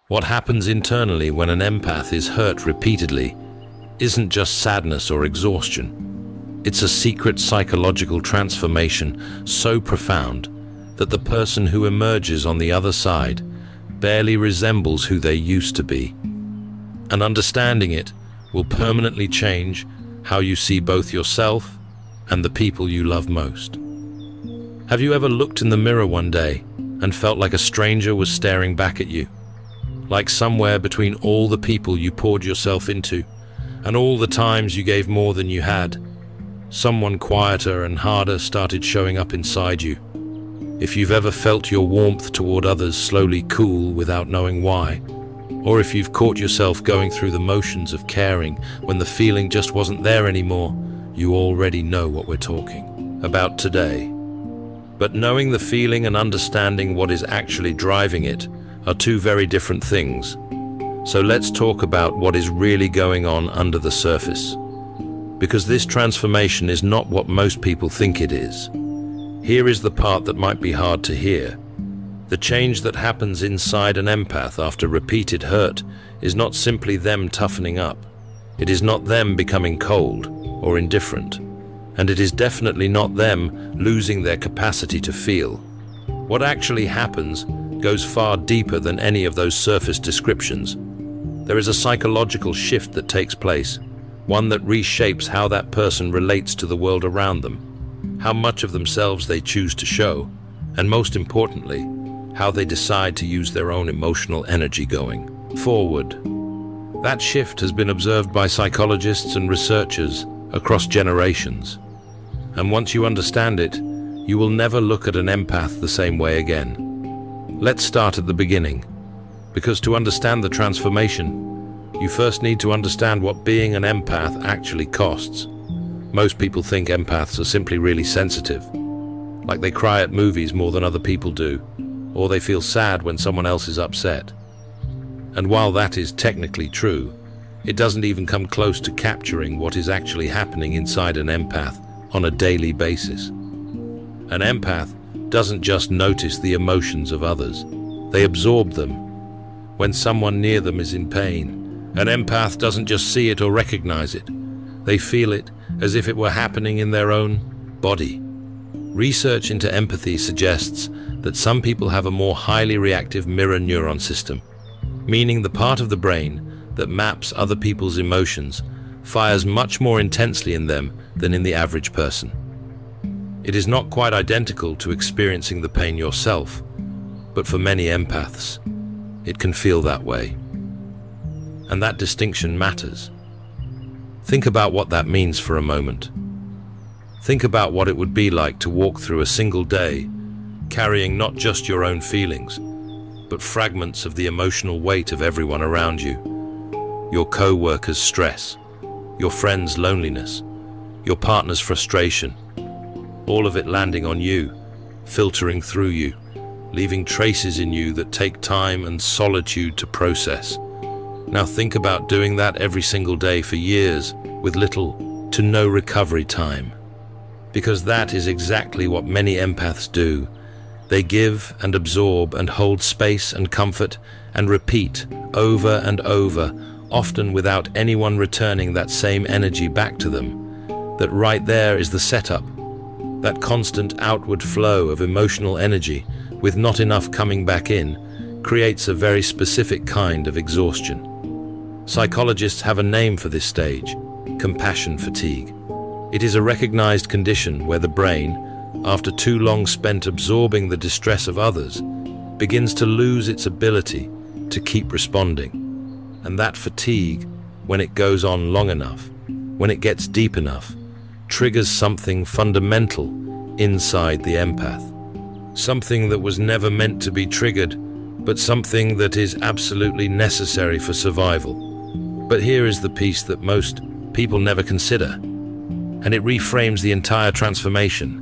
What happens internally when an empath is hurt repeatedly isn't just sadness or exhaustion. It's a secret psychological transformation so profound that the person who emerges on the other side barely resembles who they used to be. And understanding it will permanently change how you see both yourself and the people you love most. Have you ever looked in the mirror one day and felt like a stranger was staring back at you? Like somewhere between all the people you poured yourself into and all the times you gave more than you had, someone quieter and harder started showing up inside you. If you've ever felt your warmth toward others slowly cool without knowing why, or if you've caught yourself going through the motions of caring when the feeling just wasn't there anymore, you already know what we're talking about today. But knowing the feeling and understanding what is actually driving it are two very different things. So let's talk about what is really going on under the surface. Because this transformation is not what most people think it is. Here is the part that might be hard to hear. The change that happens inside an empath after repeated hurt is not simply them toughening up. It is not them becoming cold or indifferent. And it is definitely not them losing their capacity to feel. What actually happens goes far deeper than any of those surface descriptions. There is a psychological shift that takes place, one that reshapes how that person relates to the world around them, how much of themselves they choose to show, and most importantly, how they decide to use their own emotional energy going forward. That shift has been observed by psychologists and researchers across generations. And once you understand it, you will never look at an empath the same way again. Let's start at the beginning, because to understand the transformation, you first need to understand what being an empath actually costs. Most people think empaths are simply really sensitive, like they cry at movies more than other people do, or they feel sad when someone else is upset. And while that is technically true, it doesn't even come close to capturing what is actually happening inside an empath on a daily basis. An empath doesn't just notice the emotions of others, they absorb them. When someone near them is in pain, an empath doesn't just see it or recognize it, they feel it as if it were happening in their own body. Research into empathy suggests that some people have a more highly reactive mirror neuron system, meaning the part of the brain that maps other people's emotions fires much more intensely in them than in the average person. It is not quite identical to experiencing the pain yourself, but for many empaths, it can feel that way. And that distinction matters. Think about what that means for a moment. Think about what it would be like to walk through a single day, carrying not just your own feelings, but fragments of the emotional weight of everyone around you. Your co-workers' stress, your friends' loneliness, your partner's frustration, all of it landing on you, filtering through you, leaving traces in you that take time and solitude to process. Now think about doing that every single day for years with little to no recovery time. Because that is exactly what many empaths do. They give and absorb and hold space and comfort and repeat over and over, often without anyone returning that same energy back to them. That right there is the setup. That constant outward flow of emotional energy with not enough coming back in creates a very specific kind of exhaustion. Psychologists have a name for this stage: compassion fatigue. It is a recognized condition where the brain, after too long spent absorbing the distress of others, begins to lose its ability to keep responding. And that fatigue, when it goes on long enough, when it gets deep enough, triggers something fundamental inside the empath. Something that was never meant to be triggered, but something that is absolutely necessary for survival. But here is the piece that most people never consider, and it reframes the entire transformation.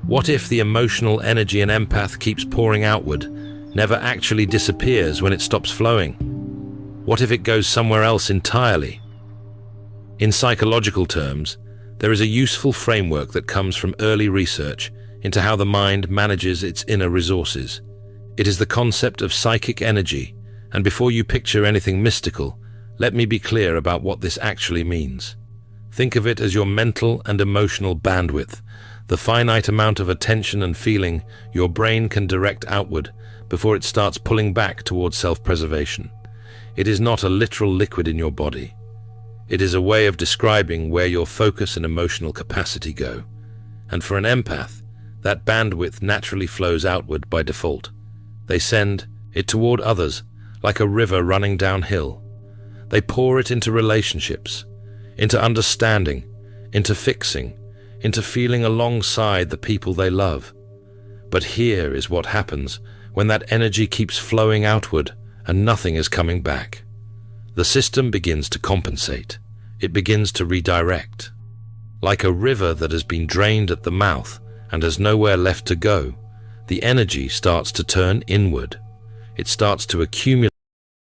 What if the emotional energy an empath keeps pouring outward never actually disappears when it stops flowing? What if it goes somewhere else entirely? In psychological terms, there is a useful framework that comes from early research into how the mind manages its inner resources. It is the concept of psychic energy, And before you picture anything mystical, let me be clear about what this actually means. Think of it as your mental and emotional bandwidth, the finite amount of attention and feeling your brain can direct outward before it starts pulling back towards self-preservation. It is not a literal liquid in your body. It is a way of describing where your focus and emotional capacity go. And for an empath, that bandwidth naturally flows outward by default. They send it toward others, like a river running downhill. They pour it into relationships, into understanding, into fixing, into feeling alongside the people they love. But here is what happens when that energy keeps flowing outward and nothing is coming back. The system begins to compensate. It begins to redirect. Like a river that has been drained at the mouth and has nowhere left to go, the energy starts to turn inward. It starts to accumulate